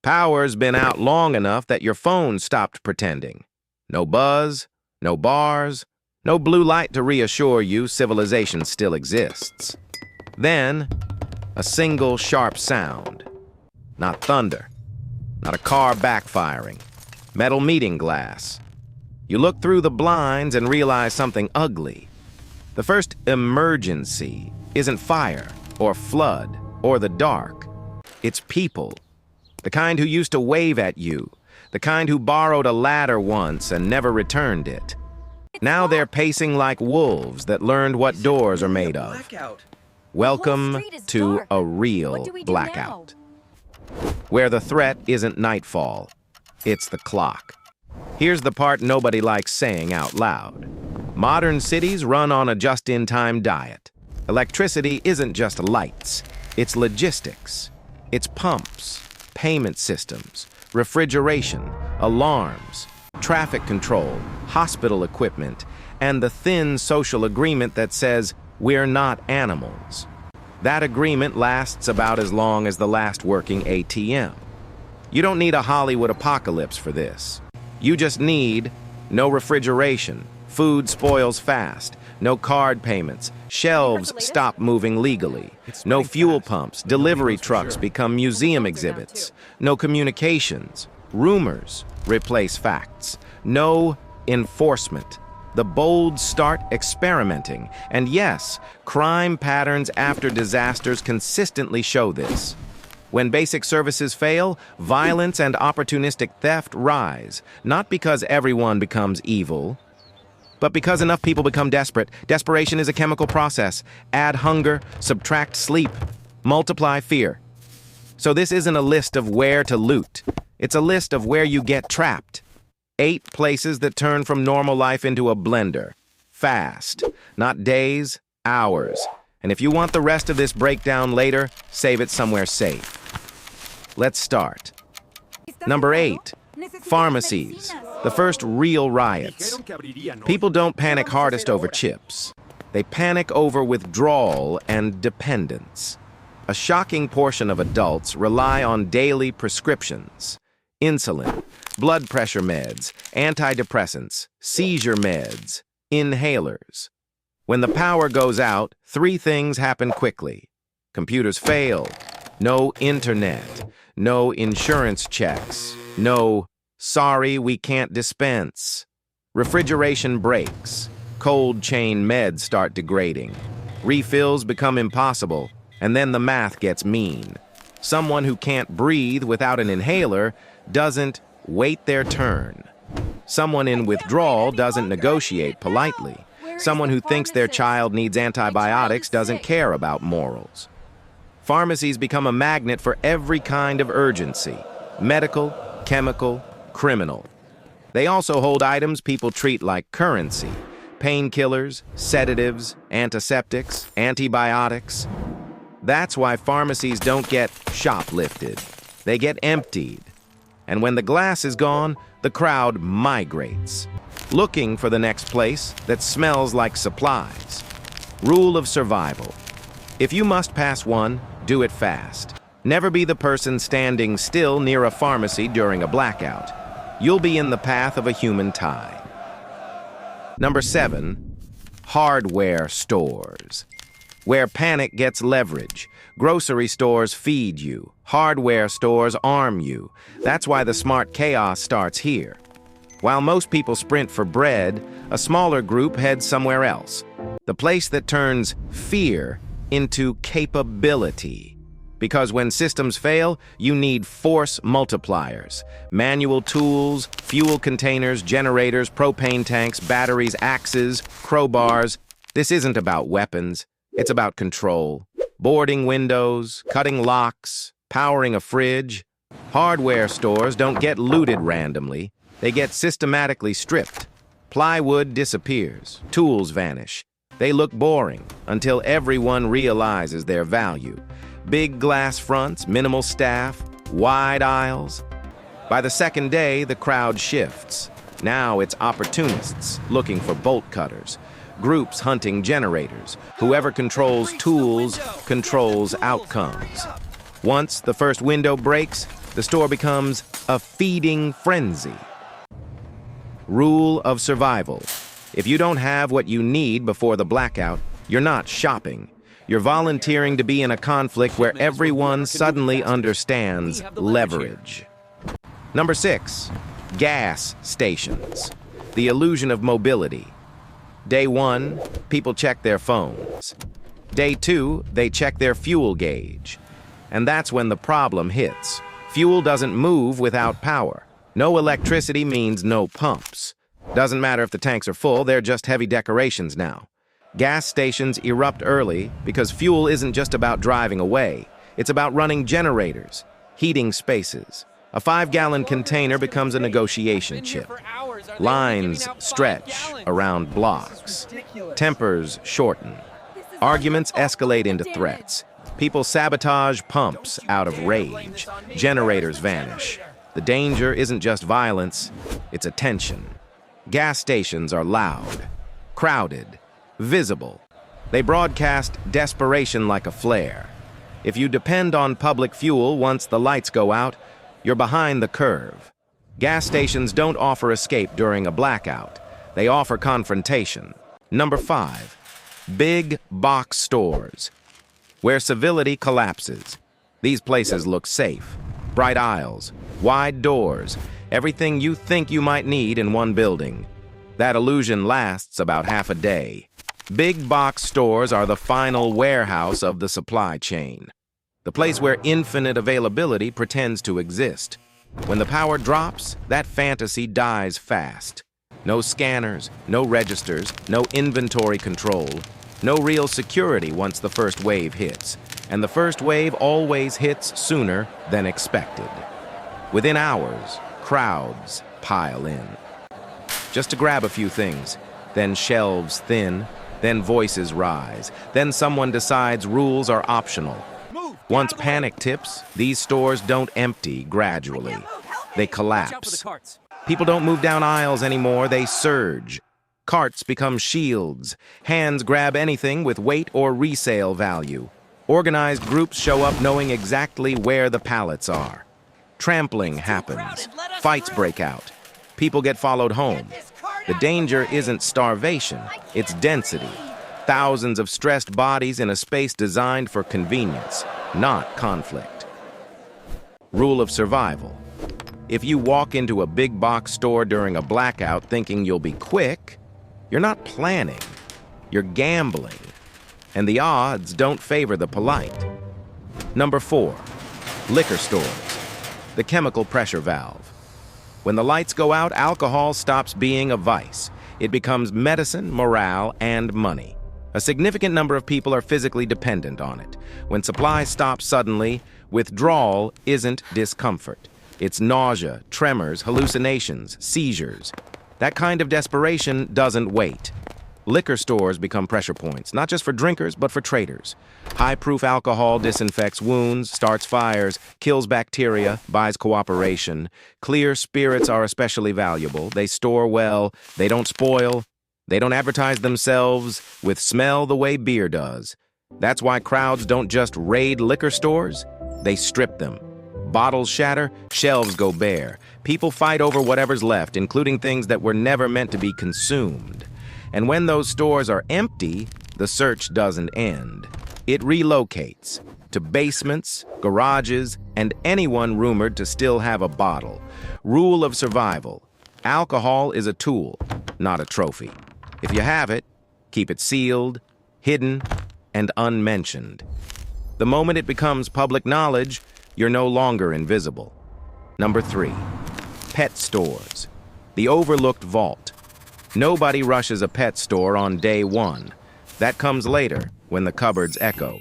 Power's been out long enough that your phone stopped pretending. No buzz, no bars, no blue light to reassure you civilization still exists. Then, a single sharp sound. Not thunder, not a car backfiring, metal meeting glass. You look through the blinds and realize something ugly. The first emergency isn't fire or flood or the dark. It's people. The kind who used to wave at you. The kind who borrowed a ladder once and never returned it. Now they're pacing like wolves that learned what doors are made of. Welcome to a real blackout. Where the threat isn't nightfall, it's the clock. Here's the part nobody likes saying out loud. Modern cities run on a just-in-time diet. Electricity isn't just lights, it's logistics. It's pumps, payment systems, refrigeration, alarms, traffic control, hospital equipment, and the thin social agreement that says we're not animals. That agreement lasts about as long as the last working ATM. You don't need a Hollywood apocalypse for this. You just need no refrigeration, food spoils fast, no card payments, shelves stop moving legally, no fuel pumps, delivery trucks become museum exhibits, no communications, rumors replace facts, no enforcement. The bold start experimenting, and yes, crime patterns after disasters consistently show this. When basic services fail, violence and opportunistic theft rise, not because everyone becomes evil, but because enough people become desperate. Desperation is a chemical process. Add hunger, subtract sleep, multiply fear. So this isn't a list of where to loot. It's a list of where you get trapped. 8 places that turn from normal life into a blender. Fast. Not days, hours. And if you want the rest of this breakdown later, save it somewhere safe. Let's start. Number 8. Pharmacies. The first real riots. People don't panic hardest over chips. They panic over withdrawal and dependence. A shocking portion of adults rely on daily prescriptions. Insulin, blood pressure meds, antidepressants, seizure meds, inhalers. When the power goes out, 3 things happen quickly. Computers fail. No internet. No insurance checks. No, sorry, we can't dispense. Refrigeration breaks. Cold chain meds start degrading. Refills become impossible, and then the math gets mean. Someone who can't breathe without an inhaler doesn't wait their turn. Someone in withdrawal doesn't negotiate politely. Someone who thinks their child needs antibiotics doesn't care about morals. Pharmacies become a magnet for every kind of urgency: medical, chemical, criminal. They also hold items people treat like currency: painkillers, sedatives, antiseptics, antibiotics. That's why pharmacies don't get shoplifted. They get emptied. And when the glass is gone, the crowd migrates, looking for the next place that smells like supplies. Rule of survival. If you must pass one, do it fast. Never be the person standing still near a pharmacy during a blackout. You'll be in the path of a human tie. Number 7, hardware stores. Where panic gets leverage. Grocery stores feed you. Hardware stores arm you. That's why the smart chaos starts here. While most people sprint for bread, a smaller group heads somewhere else. The place that turns fear into capability. Because when systems fail, you need force multipliers. Manual tools, fuel containers, generators, propane tanks, batteries, axes, crowbars. This isn't about weapons. It's about control. Boarding windows, cutting locks, powering a fridge. Hardware stores don't get looted randomly. They get systematically stripped. Plywood disappears. Tools vanish. They look boring until everyone realizes their value. Big glass fronts, minimal staff, wide aisles. By the second day, the crowd shifts. Now it's opportunists looking for bolt cutters. Groups hunting generators. Whoever controls tools controls outcomes. Once the first window breaks, The store becomes a feeding frenzy. Rule of survival. If you don't have what you need before the blackout, you're not shopping. You're volunteering to be in a conflict where everyone suddenly understands leverage. Number 6, gas stations. The illusion of mobility. Day 1, people check their phones. Day 2, they check their fuel gauge. And that's when the problem hits. Fuel doesn't move without power. No electricity means no pumps. Doesn't matter if the tanks are full, they're just heavy decorations now. Gas stations erupt early because fuel isn't just about driving away. It's about running generators, heating spaces. A 5-gallon container becomes a negotiation chip. Lines stretch around blocks. Tempers shorten. Arguments escalate into threats. People sabotage pumps out of rage. Generators vanish. The danger isn't just violence, it's attention. Gas stations are loud, crowded, visible. They broadcast desperation like a flare. If you depend on public fuel once the lights go out, you're behind the curve. Gas stations don't offer escape during a blackout. They offer confrontation. Number 5, big box stores. Where civility collapses. These places look safe. Bright aisles, wide doors, everything you think you might need in one building. That illusion lasts about half a day. Big box stores are the final warehouse of the supply chain. The place where infinite availability pretends to exist. When the power drops, that fantasy dies fast. No scanners, no registers, no inventory control, no real security once the first wave hits. And the first wave always hits sooner than expected. Within hours, crowds pile in. Just to grab a few things, then shelves thin, then voices rise, then someone decides rules are optional. Once panic tips, these stores don't empty gradually. They collapse. People don't move down aisles anymore, they surge. Carts become shields. Hands grab anything with weight or resale value. Organized groups show up knowing exactly where the pallets are. Trampling happens. Fights break out. People get followed home. The danger isn't starvation, it's density. Thousands of stressed bodies in a space designed for convenience, not conflict. Rule of survival. If you walk into a big box store during a blackout thinking you'll be quick, you're not planning, you're gambling. And the odds don't favor the polite. Number 4, liquor stores. The chemical pressure valve. When the lights go out, alcohol stops being a vice. It becomes medicine, morale, and money. A significant number of people are physically dependent on it. When supply stops suddenly, withdrawal isn't discomfort. It's nausea, tremors, hallucinations, seizures. That kind of desperation doesn't wait. Liquor stores become pressure points, not just for drinkers, but for traders. High-proof alcohol disinfects wounds, starts fires, kills bacteria, buys cooperation. Clear spirits are especially valuable. They store well, they don't spoil, they don't advertise themselves with smell the way beer does. That's why crowds don't just raid liquor stores, they strip them. Bottles shatter, shelves go bare. People fight over whatever's left, including things that were never meant to be consumed. And when those stores are empty, the search doesn't end. It relocates to basements, garages, and anyone rumored to still have a bottle. Rule of survival. Alcohol is a tool, not a trophy. If you have it, keep it sealed, hidden, and unmentioned. The moment it becomes public knowledge, you're no longer invisible. Number 3, pet stores. The overlooked vault. Nobody rushes a pet store on day 1. That comes later, when the cupboards echo.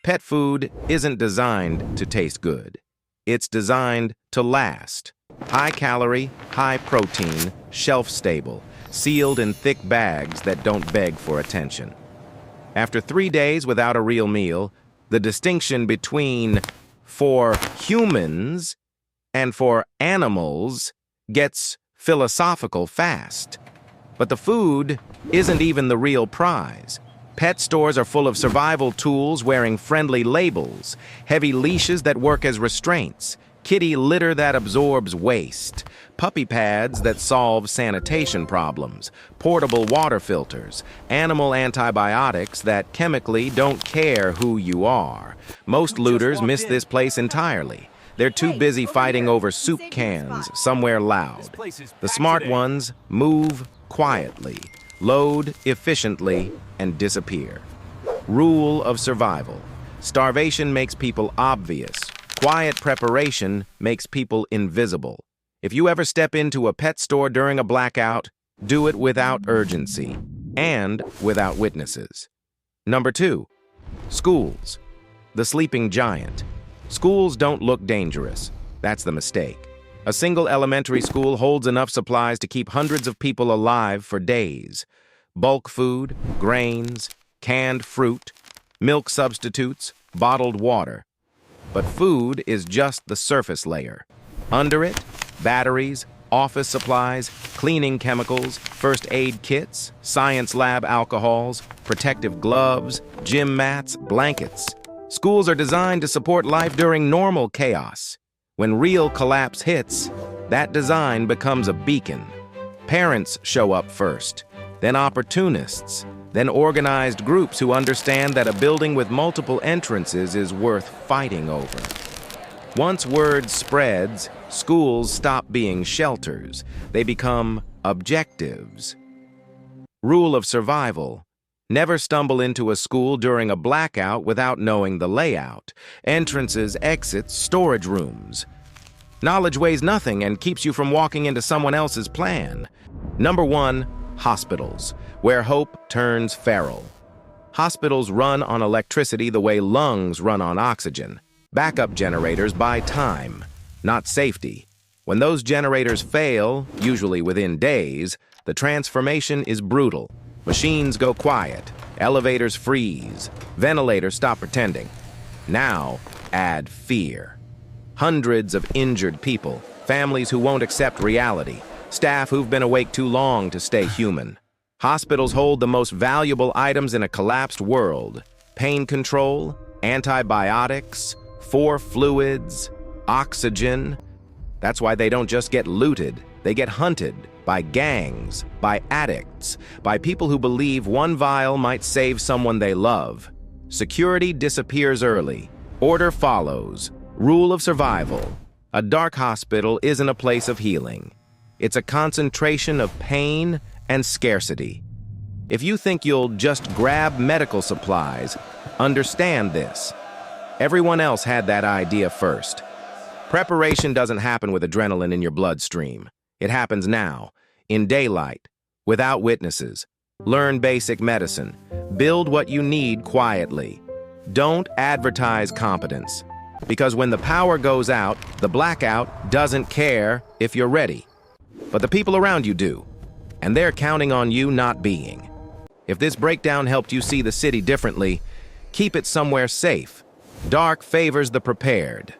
Pet food isn't designed to taste good. It's designed to last. High calorie, high protein, shelf stable, sealed in thick bags that don't beg for attention. After 3 days without a real meal, the distinction between for humans and for animals gets philosophical fast. But the food isn't even the real prize. Pet stores are full of survival tools wearing friendly labels, heavy leashes that work as restraints, kitty litter that absorbs waste, puppy pads that solve sanitation problems, portable water filters, animal antibiotics that chemically don't care who you are. Most looters miss this place entirely. They're too busy fighting over soup cans somewhere loud. The smart ones move quietly, load efficiently, and disappear. Rule of survival. Starvation makes people obvious. Quiet preparation makes people invisible. If you ever step into a pet store during a blackout, do it without urgency and without witnesses. Number 2, schools. The sleeping giant. Schools don't look dangerous. That's the mistake. A single elementary school holds enough supplies to keep hundreds of people alive for days. Bulk food, grains, canned fruit, milk substitutes, bottled water. But food is just the surface layer. Under it, batteries, office supplies, cleaning chemicals, first aid kits, science lab alcohols, protective gloves, gym mats, blankets. Schools are designed to support life during normal chaos. When real collapse hits, that design becomes a beacon. Parents show up first, then opportunists, then organized groups who understand that a building with multiple entrances is worth fighting over. Once word spreads, schools stop being shelters. They become objectives. Rule of survival. Never stumble into a school during a blackout without knowing the layout. Entrances, exits, storage rooms. Knowledge weighs nothing and keeps you from walking into someone else's plan. Number 1, hospitals, where hope turns feral. Hospitals run on electricity the way lungs run on oxygen. Backup generators buy time, not safety. When those generators fail, usually within days, the transformation is brutal. Machines go quiet, elevators freeze, ventilators stop pretending. Now, add fear. Hundreds of injured people, families who won't accept reality, staff who've been awake too long to stay human. Hospitals hold the most valuable items in a collapsed world: pain control, antibiotics, 4 fluids, oxygen. That's why they don't just get looted, they get hunted by gangs, by addicts, by people who believe one vial might save someone they love. Security disappears early. Order follows. Rule of survival. A dark hospital isn't a place of healing. It's a concentration of pain and scarcity. If you think you'll just grab medical supplies, understand this. Everyone else had that idea first. Preparation doesn't happen with adrenaline in your bloodstream. It happens now, in daylight, without witnesses. Learn basic medicine. Build what you need quietly. Don't advertise competence. Because when the power goes out, the blackout doesn't care if you're ready. But the people around you do. And they're counting on you not being. If this breakdown helped you see the city differently, keep it somewhere safe. Dark favors the prepared.